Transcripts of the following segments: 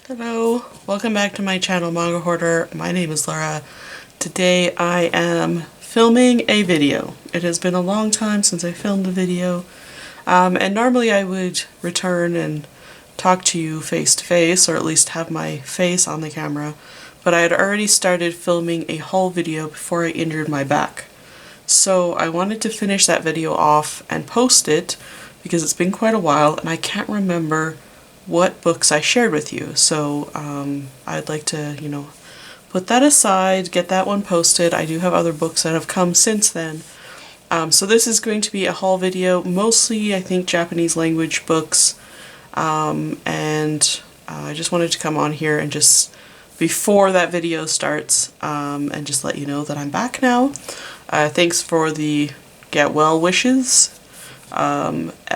Hello, welcome back to my channel Manga Hoarder. My name is Laura. Today I am filming a video. It has been a long time since I filmed a video, and normally I would return and talk to you face to face, or at least have my face on the camera, but I had already started filming a haul video before I injured my back. So I wanted to finish that video off and post it because it's been quite a while and I can't remember what books I shared with you. So I'd like to, put that aside, get that one posted. I do have other books that have come since then. So this is going to be a haul video, mostly I think Japanese language books. And I just wanted to come on here and just, before that video starts, and just let you know that I'm back now. Thanks for the get well wishes.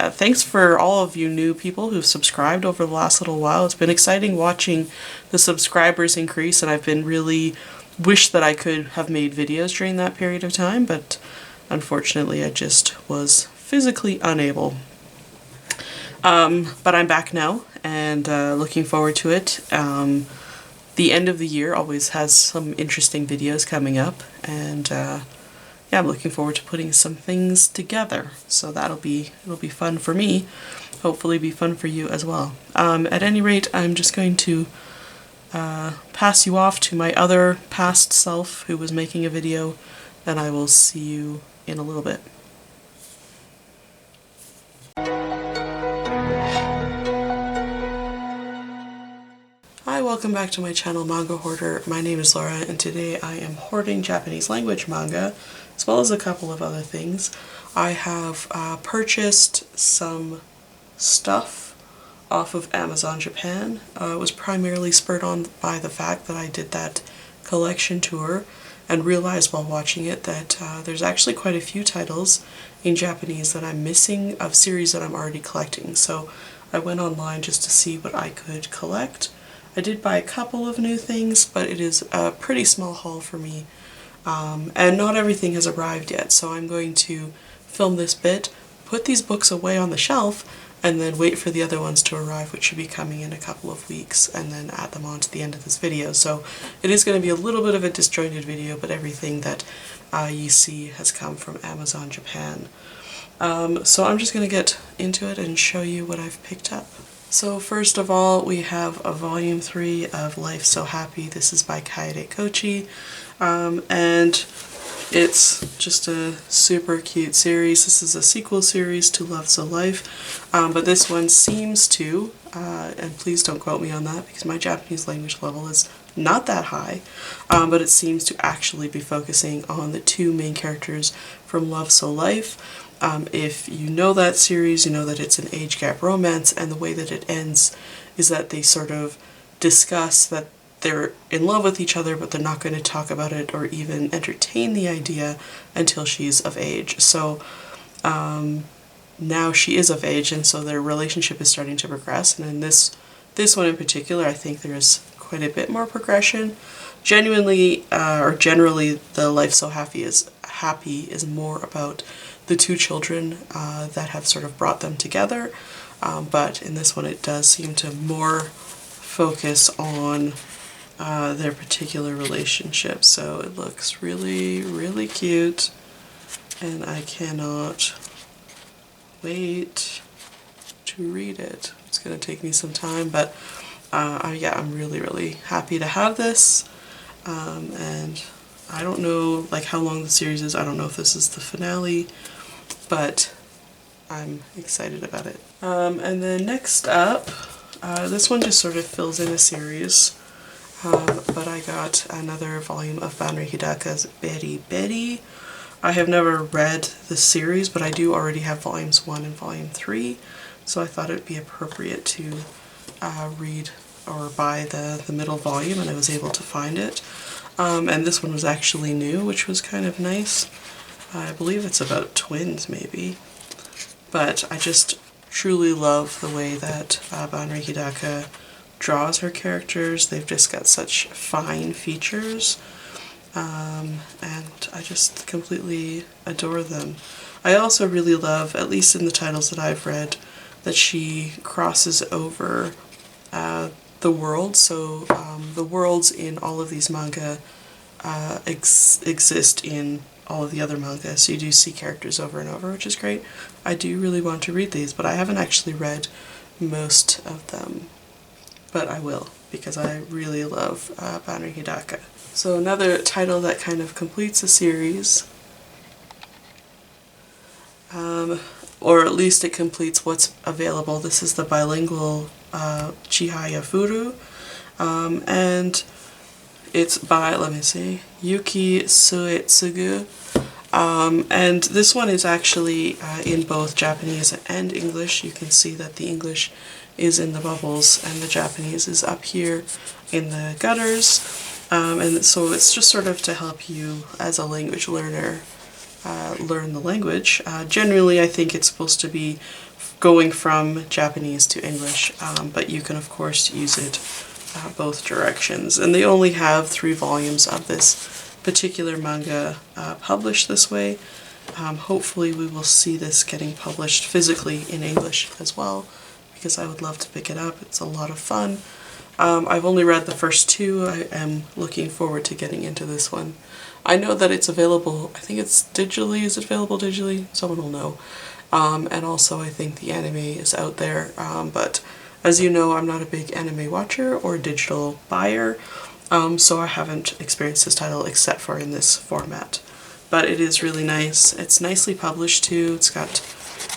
Thanks for all of you new people who've subscribed over the last little while. It's been exciting watching the subscribers increase, and I've been really wished that I could have made videos during that period of time, but unfortunately I just was physically unable. But I'm back now and looking forward to it. The end of the year always has some interesting videos coming up, and yeah, I'm looking forward to putting some things together. So it'll be fun for me. Hopefully be fun for you as well. At any rate, I'm just going to pass you off to my other past self who was making a video, and I will see you in a little bit. Hi, welcome back to my channel Manga Hoarder. My name is Laura, and today I am hoarding Japanese language manga, as well as a couple of other things. I have purchased some stuff off of Amazon Japan. It was primarily spurred on by the fact that I did that collection tour and realized while watching it that there's actually quite a few titles in Japanese that I'm missing of series that I'm already collecting. So I went online just to see what I could collect. I did buy a couple of new things, but it is a pretty small haul for me. And not everything has arrived yet, so I'm going to film this bit, put these books away on the shelf, and then wait for the other ones to arrive, which should be coming in a couple of weeks, and then add them on to the end of this video. So it is going to be a little bit of a disjointed video, but everything that you see has come from Amazon Japan. So I'm just going to get into it and show you what I've picked up. So first of all, we have a volume 3 of Life So Happy. This is by Kaede Kochi, and it's just a super cute series. This is a sequel series to Love So Life, but this one seems to, and please don't quote me on that because my Japanese language level is not that high, but it seems to actually be focusing on the two main characters from Love So Life. If you know that series, you know that it's an age gap romance, and the way that it ends is that they sort of discuss that they're in love with each other, but they're not going to talk about it or even entertain the idea until she's of age. So now she is of age, and so their relationship is starting to progress, and in this one in particular, I think there's quite a bit more progression. Genuinely, or generally, the Life So Happy is more about the two children that have sort of brought them together, but in this one it does seem to more focus on their particular relationship. So it looks really, really cute, and I cannot wait to read it. It's going to take me some time, but yeah, I'm really, really happy to have this, and I don't know like how long the series is. I don't know if this is the finale, but I'm excited about it. And then next up, this one just sort of fills in a series, but I got another volume of Banri Hidaka's Beri Beri. I have never read the series, but I do already have volumes 1 and volume 3, so I thought it would be appropriate to read or buy the middle volume, and I was able to find it. And this one was actually new, which was kind of nice. I believe it's about twins, maybe. But I just truly love the way that Banri Hidaka draws her characters. They've just got such fine features, and I just completely adore them. I also really love, at least in the titles that I've read, that she crosses over the world. So the worlds in all of these manga exist in all of the other manga, so you do see characters over and over, which is great. I do really want to read these, but I haven't actually read most of them. But I will, because I really love Banner Hidaka. So another title that kind of completes a series, or at least it completes what's available. This is the bilingual Chihaya Furu, and it's by, let me see, Yuki Suetsugu. And this one is actually in both Japanese and English. You can see that the English is in the bubbles and the Japanese is up here in the gutters. And so it's just sort of to help you as a language learner learn the language. Generally, I think it's supposed to be going from Japanese to English, but you can of course use it both directions. And they only have 3 volumes of this particular manga published this way. Hopefully we will see this getting published physically in English as well, because I would love to pick it up. It's a lot of fun. I've only read the first 2. I am looking forward to getting into this one. I know that it's available, I think it's digitally. Is it available digitally? Someone will know. And also I think the anime is out there, but as you know, I'm not a big anime watcher or digital buyer, so I haven't experienced this title except for in this format. But it is really nice. It's nicely published too. It's got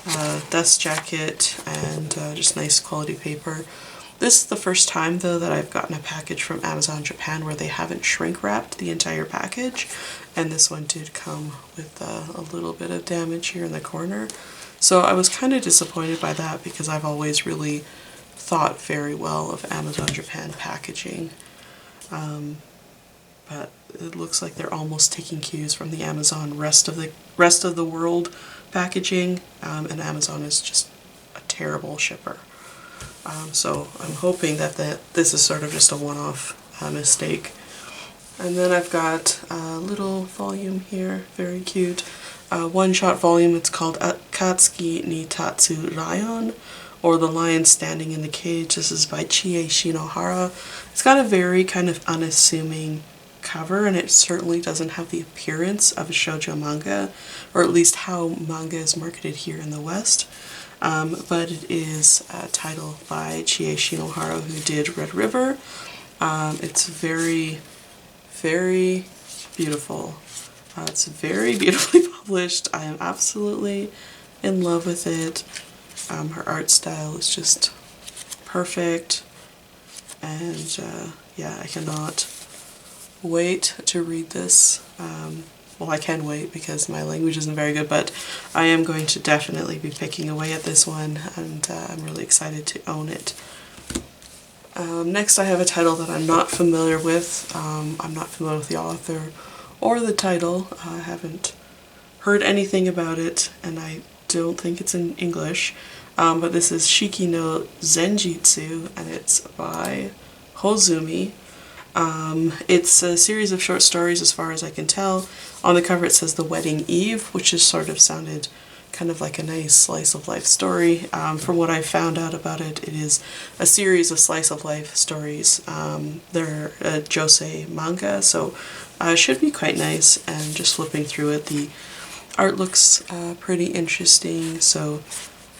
a dust jacket and just nice quality paper. This is the first time though that I've gotten a package from Amazon Japan where they haven't shrink wrapped the entire package, and this one did come with a little bit of damage here in the corner. So I was kind of disappointed by that, because I've always really thought very well of Amazon Japan packaging. But it looks like they're almost taking cues from the Amazon rest of the world packaging, and Amazon is just a terrible shipper. So I'm hoping that this is sort of just a one-off mistake. And then I've got a little volume here, very cute. One-shot volume. It's called Akatsuki ni Tatsu Lion, or The Lion Standing in the Cage. This is by Chie Shinohara. It's got a very kind of unassuming cover, and it certainly doesn't have the appearance of a shoujo manga, or at least how manga is marketed here in the West. But it is a title by Chie Shinohara, who did Red River. It's very, very beautiful. It's very beautifully published. I am absolutely in love with it. Her art style is just perfect, and yeah, I cannot wait to read this. Well, I can wait because my language isn't very good, but I am going to definitely be picking away at this one, and I'm really excited to own it. Next I have a title that I'm not familiar with. I'm not familiar with the author or the title. I haven't heard anything about it, and I don't think it's in English. But this is Shiki no Zenjitsu, and it's by Hozumi. It's a series of short stories as far as I can tell. On the cover it says The Wedding Eve, which is sort of sounded kind of like a nice slice of life story. From what I found out about it, it is a series of slice of life stories. They're a josei manga, so it should be quite nice, and just flipping through it, the art looks pretty interesting, so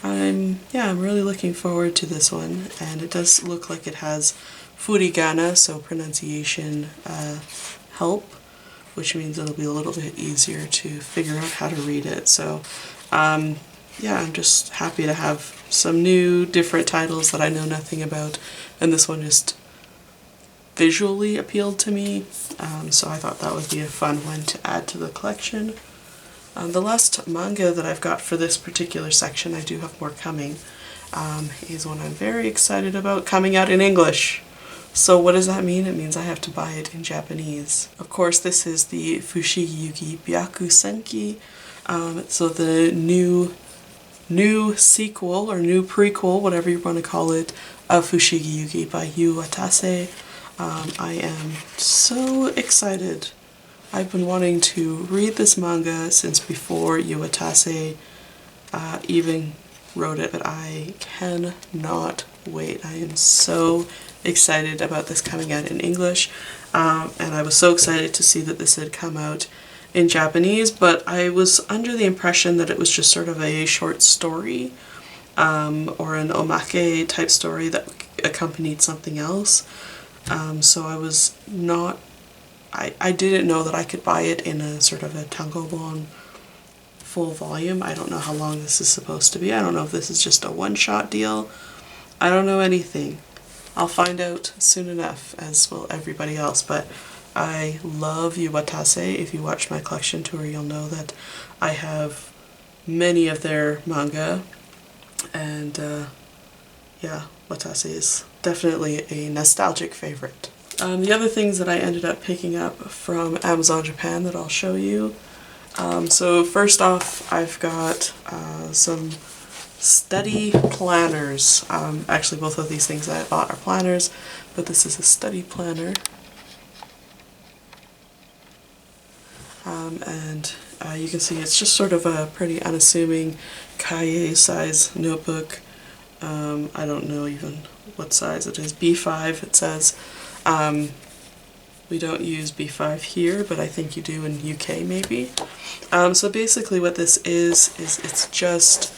I'm really looking forward to this one. And it does look like it has furigana, so pronunciation help, which means it'll be a little bit easier to figure out how to read it. So yeah, I'm just happy to have some new, different titles that I know nothing about, and this one just visually appealed to me, so I thought that would be a fun one to add to the collection. The last manga that I've got for this particular section, I do have more coming, is one I'm very excited about, coming out in English. So what does that mean? It means I have to buy it in Japanese. Of course, this is the Fushigi Ygi Aku Senki, so the new sequel, or new prequel, whatever you want to call it, of Fushigi Yugi by Yu Watase. I am so excited. I've been wanting to read this manga since before Yu Watase even wrote it, but I cannot wait. I am so excited about this coming out in English, and I was so excited to see that this had come out in Japanese, but I was under the impression that it was just sort of a short story or an omake type story that accompanied something else. So I was not, I didn't know that I could buy it in a sort of a tankobon full volume. I don't know how long this is supposed to be. I don't know if this is just a one-shot deal. I don't know anything. I'll find out soon enough, as will everybody else, but I love Yuwatase. If you watch my collection tour, you'll know that I have many of their manga, and yeah, Watase is definitely a nostalgic favorite. The other things that I ended up picking up from Amazon Japan that I'll show you. So first off, I've got some study planners. Actually, both of these things that I bought are planners, but this is a study planner. And you can see it's just sort of a pretty unassuming cahier size notebook. I don't know even what size it is. B5 it says. We don't use B5 here, but I think you do in UK maybe. So basically what this is it's just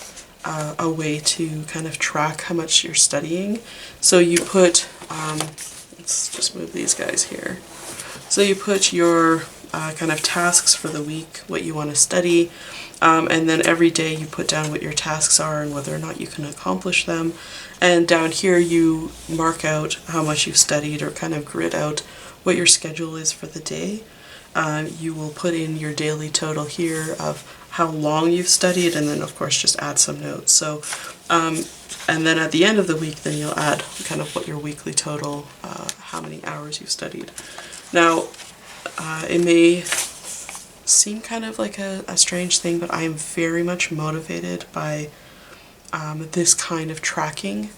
a way to kind of track how much you're studying. So you put, let's just move these guys here. So you put your kind of tasks for the week, what you want to study, and then every day you put down what your tasks are and whether or not you can accomplish them. And down here you mark out how much you've studied, or kind of grid out what your schedule is for the day. You will put in your daily total here of how long you've studied, and then of course just add some notes. So, and then at the end of the week, then you'll add kind of what your weekly total, how many hours you've studied. Now, it may seem kind of like a strange thing, but I am very much motivated by this kind of tracking.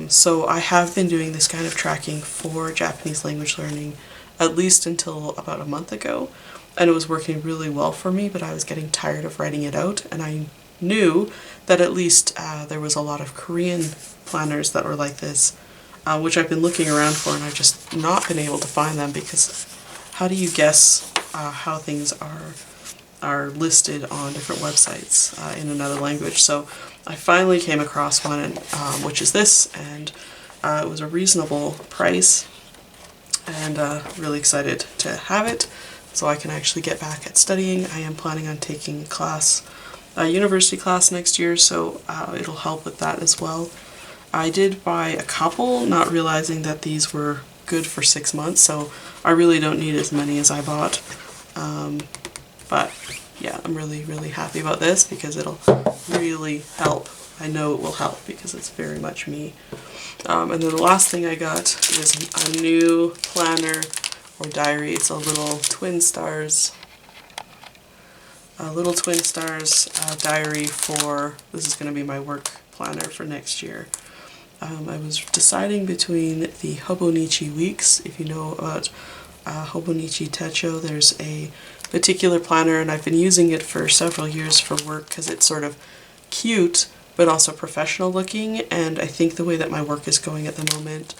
So I have been doing this kind of tracking for Japanese language learning at least until about a month ago, and it was working really well for me, but I was getting tired of writing it out, and I knew that at least there was a lot of Korean planners that were like this, which I've been looking around for, and I've just not been able to find them, because how do you guess how things are listed on different websites in another language? So I finally came across one, and, which is this, and it was a reasonable price, and really excited to have it so I can actually get back at studying. I am planning on taking a university class next year, so it'll help with that as well. I did buy a couple, not realizing that these were good for 6 months, so I really don't need as many as I bought. But yeah, I'm really happy about this because it'll really help. I know it will help because it's very much me. And then the last thing I got is a new planner or diary. It's a little Twin Stars diary for, this is going to be my work planner for next year. I was deciding between the Hobonichi weeks. If you know about Hobonichi Techo, there's a particular planner, and I've been using it for several years for work because it's sort of cute but also professional looking, and I think the way that my work is going at the moment,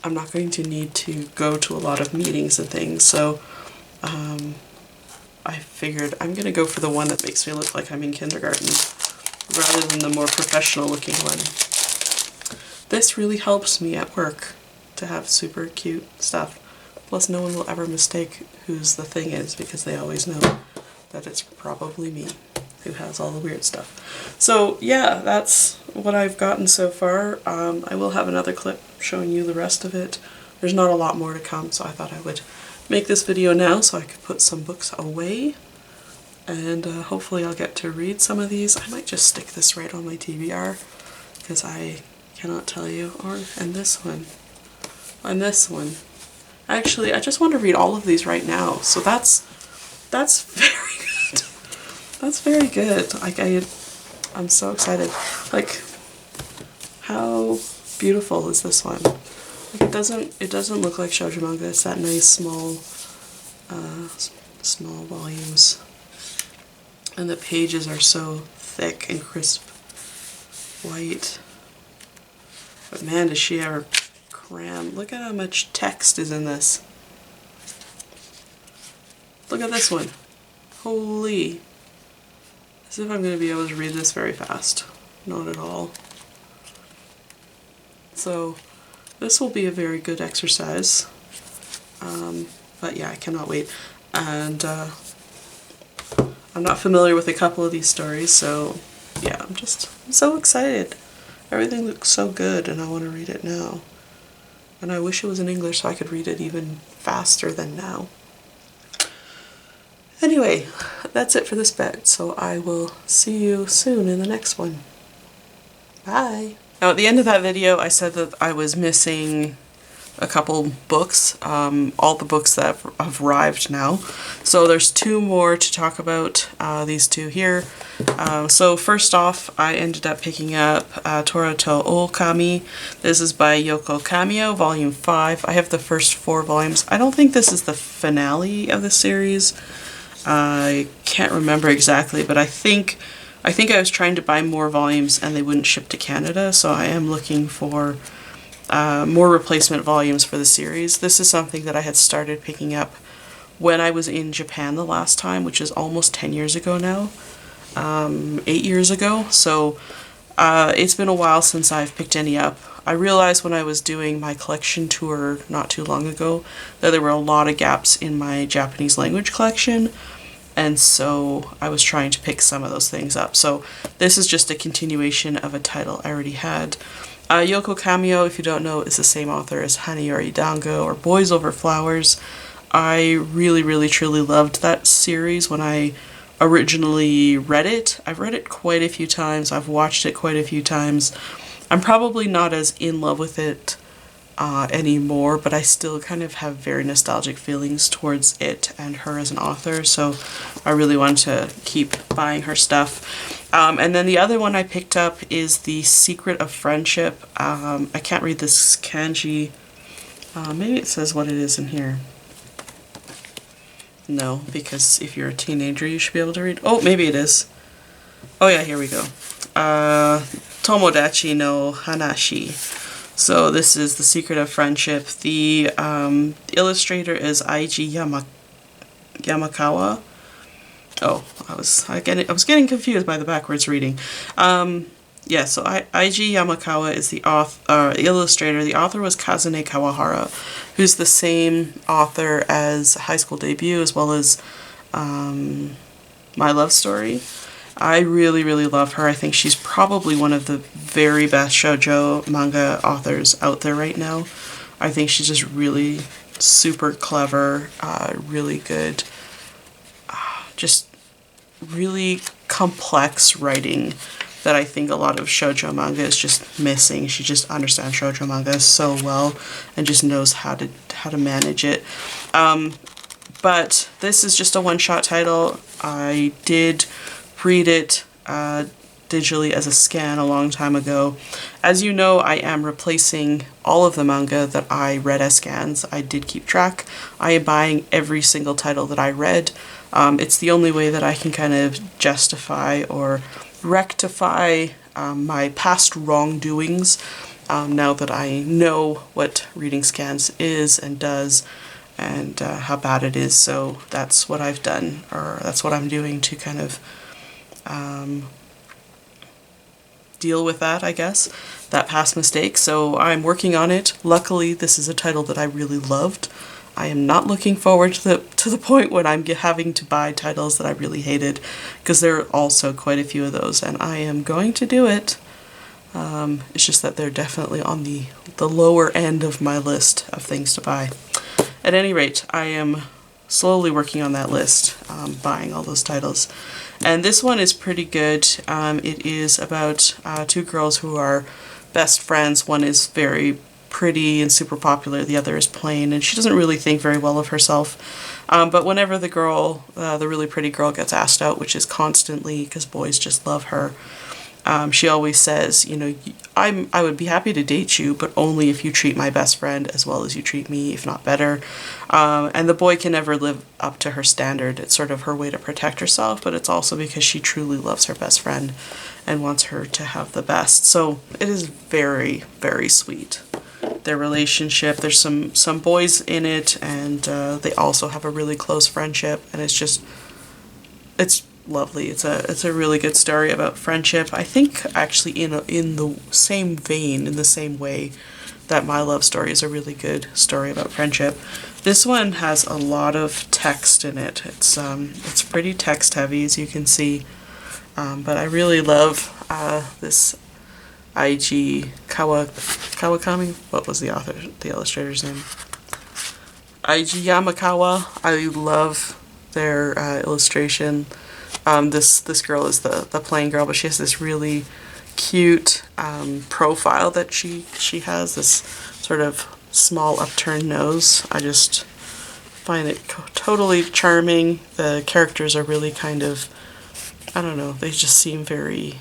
I'm not going to need to go to a lot of meetings and things, so I figured I'm going to go for the one that makes me look like I'm in kindergarten rather than the more professional looking one. This really helps me at work to have super cute stuff. Plus no one will ever mistake whose the thing is because they always know that it's probably me who has all the weird stuff. So yeah, that's what I've gotten so far. I will have another clip showing you the rest of it. There's not a lot more to come, so I thought I would make this video now so I could put some books away, and hopefully I'll get to read some of these. I might just stick this right on my TBR because I cannot tell you. And this one. Actually, I just want to read all of these right now. So that's very good. That's very good. Like I'm so excited. Like, how beautiful is this one? Like, it doesn't look like shoujo manga. It's that nice small volumes, and the pages are so thick and crisp white. But man, does she ever cram. Look at how much text is in this. Look at this one. Holy. As if I'm going to be able to read this very fast. Not at all. So this will be a very good exercise. But yeah, I cannot wait. And I'm not familiar with a couple of these stories, so yeah, I'm so excited. Everything looks so good and I want to read it now. And I wish it was in English so I could read it even faster than now. Anyway, that's it for this bit, so I will see you soon in the next one. Bye! Now at the end of that video I said that I was missing a couple books, all the books that have arrived now. So there's 2 more to talk about, these 2 here. So first off, I ended up picking up Torato Okami. This is by Yoko Kamio, volume 5. I have the first 4 volumes. I don't think this is the finale of the series. I can't remember exactly, but I think I was trying to buy more volumes and they wouldn't ship to Canada, so I am looking for more replacement volumes for the series. This is something that I had started picking up when I was in Japan the last time, which is almost 10 years ago now, 8 years ago, so it's been a while since I've picked any up. I realized when I was doing my collection tour not too long ago that there were a lot of gaps in my Japanese language collection, and so I was trying to pick some of those things up. So this is just a continuation of a title I already had. Yoko Kamio, if you don't know, is the same author as Hanayori Dango or Boys Over Flowers. I really, really, truly loved that series when I originally read it. I've read it quite a few times. I've watched it quite a few times. I'm probably not as in love with it anymore, but I still kind of have very nostalgic feelings towards it and her as an author, so I really want to keep buying her stuff. And then the other one I picked up is The Secret of Friendship. I can't read this kanji. Maybe it says what it is in here. No, because if you're a teenager you should be able to read. Oh, maybe it is. Oh yeah, here we go. Tomodachi no Hanashi. So this is The Secret of Friendship. The illustrator is Eiji Yamakawa. Oh, I was getting confused by the backwards reading. Yeah, so Eiji Yamakawa is the illustrator. The author was Kazune Kawahara, who's the same author as High School Debut as well as My Love Story. I really, really love her. I think she's probably one of the very best shoujo manga authors out there right now. I think she's just really super clever, really good, just really complex writing that I think a lot of shoujo manga is just missing. She just understands shoujo manga so well and just knows how to manage it. But this is just a one-shot title. I did read it digitally as a scan a long time ago. As you know, I am replacing all of the manga that I read as scans. I did keep track. I am buying every single title that I read. It's the only way that I can kind of justify or rectify my past wrongdoings now that I know what reading scans is and does and how bad it is. So that's what I've done, or that's what I'm doing to kind of deal with that, I guess, that past mistake. So I'm working on it. Luckily, this is a title that I really loved. I am not looking forward to the point when I'm having to buy titles that I really hated, because there are also quite a few of those, and I am going to do it. It's just that they're definitely on the lower end of my list of things to buy. At any rate, I am slowly working on that list, buying all those titles. And this one is pretty good. It is about 2 girls who are best friends. One is very pretty and super popular, the other is plain, and she doesn't really think very well of herself. But whenever the really pretty girl gets asked out, which is constantly because boys just love her, she always says, you know, I would be happy to date you, but only if you treat my best friend as well as you treat me, if not better. And the boy can never live up to her standard. It's sort of her way to protect herself, but it's also because she truly loves her best friend and wants her to have the best. So it is very, very sweet. their relationship. There's some boys in it, and they also have a really close friendship, and it's lovely. It's a really good story about friendship. I think actually in the same vein, in the same way that My Love Story is a really good story about friendship. This one has a lot of text in it. It's pretty text heavy, as you can see, but I really love this Ig Kawakami. What was the illustrator's name? Ig Yamakawa. I love their illustration. This girl is the plain girl, but she has this really cute profile that she has, this sort of small upturned nose. I just find it totally charming. The characters are really kind of, I don't know, they just seem very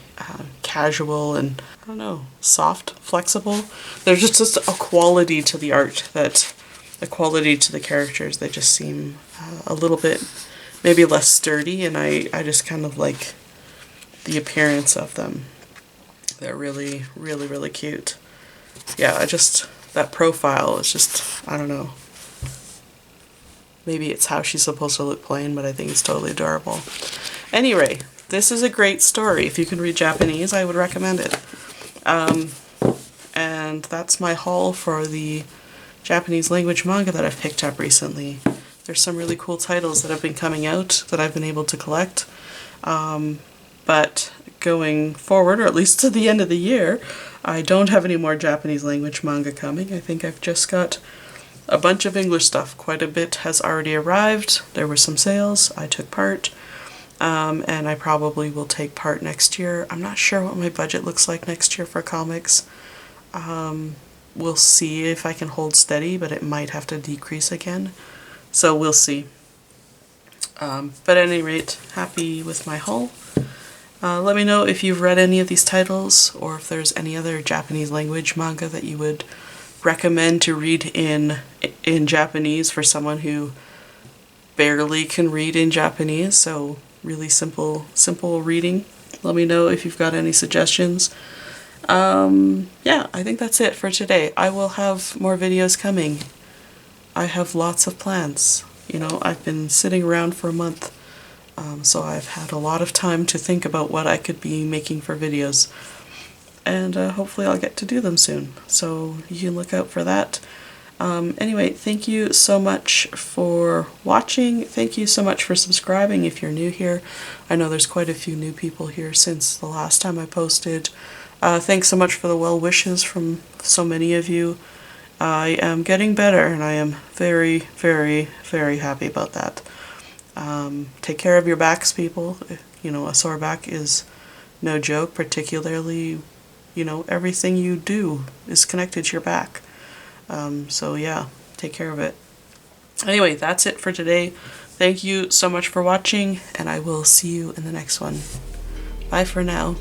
casual and, I don't know, soft, flexible. There's just a quality to the art, a quality to the characters. They just seem a little bit maybe less sturdy, and I just kind of like the appearance of them. They're really, really, really cute. Yeah, that profile is just, I don't know. Maybe it's how she's supposed to look plain, but I think it's totally adorable. Anyway, this is a great story. If you can read Japanese, I would recommend it. And that's my haul for the Japanese language manga that I've picked up recently. There's some really cool titles that have been coming out that I've been able to collect. But going forward, or at least to the end of the year, I don't have any more Japanese language manga coming. I think I've just got a bunch of English stuff. Quite a bit has already arrived. There were some sales. I took part. And I probably will take part next year. I'm not sure what my budget looks like next year for comics. We'll see if I can hold steady, but it might have to decrease again. So we'll see. But at any rate, happy with my haul. Let me know if you've read any of these titles, or if there's any other Japanese language manga that you would recommend to read in Japanese for someone who barely can read in Japanese. So really simple reading. Let me know if you've got any suggestions. Yeah, I think that's it for today. I will have more videos coming. I have lots of plans. You know, I've been sitting around for a month, so I've had a lot of time to think about what I could be making for videos. And hopefully I'll get to do them soon. So you can look out for that. Anyway, thank you so much for watching. Thank you so much for subscribing if you're new here. I know there's quite a few new people here since the last time I posted. Thanks so much for the well wishes from so many of you. I am getting better, and I am very, very, very happy about that. Take care of your backs, people. You know, a sore back is no joke, particularly, you know, everything you do is connected to your back. So yeah, take care of it. Anyway, that's it for today. Thank you so much for watching, and I will see you in the next one. Bye for now.